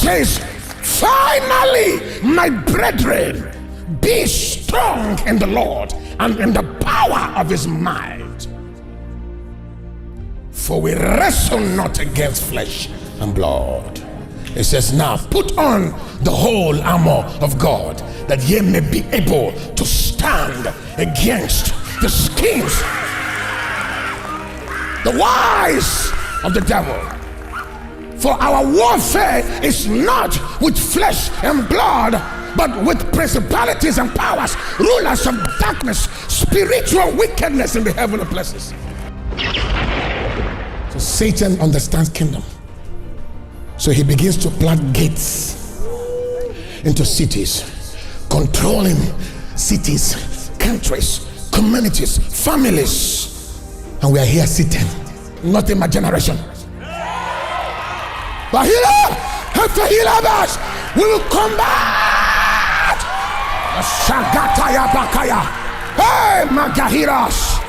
says, finally, my brethren, be strong in the Lord and in the power of his might. For we wrestle not against flesh and blood. It says, now put on the whole armor of God, that ye may be able to stand against the schemes, the wiles of the devil. For our warfare is not with flesh and blood, but with principalities and powers, rulers of darkness, spiritual wickedness in the heavenly places. So Satan understands kingdom. So he begins to plant gates into cities, controlling cities, countries, communities, families. And we are here sitting, not in my generation. But we will come back. Shagataya Bakaya. Hey, Magahiras.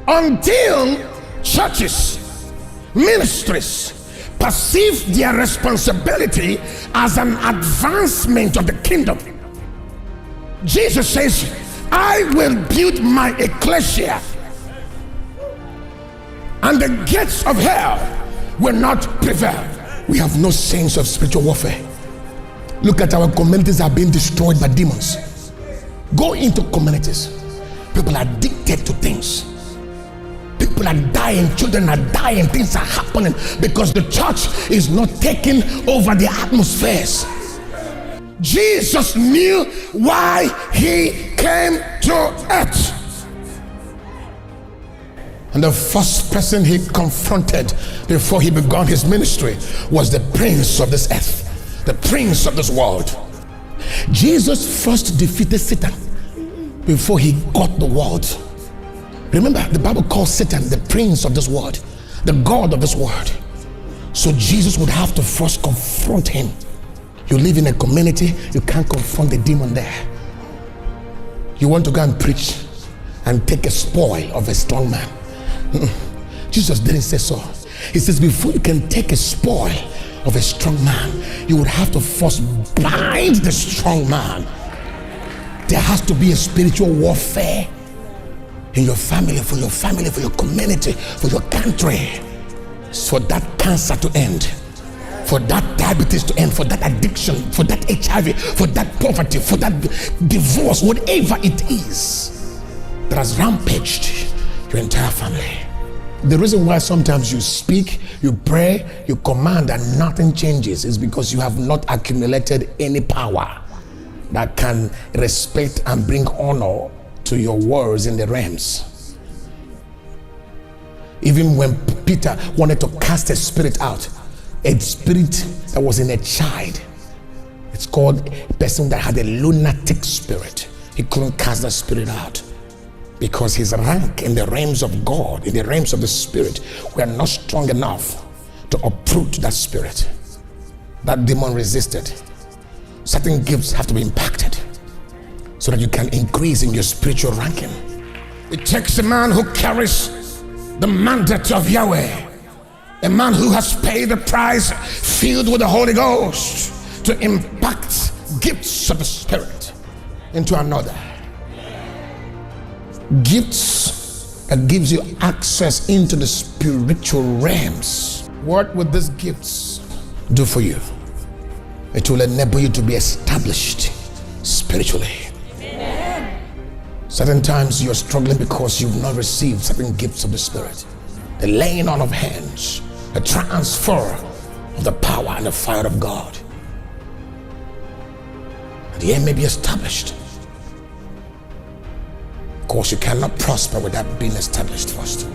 Until churches, ministries perceive their responsibility as an advancement of the kingdom. Jesus says, I will build my ecclesia, and the gates of hell will not prevail. We have no sense of spiritual warfare. Look at our communities are being destroyed by demons. Go into communities. People are addicted to things. People are dying, children are dying, things are happening because the church is not taking over the atmospheres. Jesus knew why he came to earth. And the first person he confronted before he began his ministry was the prince of this earth, the prince of this world. Jesus first defeated Satan before he got the world. Remember, the Bible calls Satan the prince of this world, the god of this world. So Jesus would have to first confront him. You live in a community, you can't confront the demon there. You want to go and preach and take a spoil of a strong man. Jesus didn't say so. He says before you can take a spoil of a strong man, you would have to first bind the strong man. There has to be a spiritual warfare in your family, for your community, for your country, for that cancer to end, for that diabetes to end, for that addiction, for that HIV, for that poverty, for that divorce, whatever it is that has rampaged your entire family. The reason why sometimes you speak, you pray, you command and nothing changes is because you have not accumulated any power that can respect and bring honor to your words in the realms. Even when Peter wanted to cast a spirit out, a spirit that was in a child, it's called a person that had a lunatic spirit, he couldn't cast that spirit out because his rank in the realms of God, in the realms of the spirit, were not strong enough to uproot that spirit. That demon resisted. Certain gifts have to be impacted so that you can increase in your spiritual ranking. It takes a man who carries the mandate of Yahweh, a man who has paid the price, filled with the Holy Ghost, to impact gifts of the Spirit into another. Gifts that gives you access into the spiritual realms. What would these gifts do for you? It will enable you to be established spiritually. Certain times you're struggling because you've not received certain gifts of the Spirit. The laying on of hands, the transfer of the power and the fire of God. And the end may be established. Of course, you cannot prosper without being established first.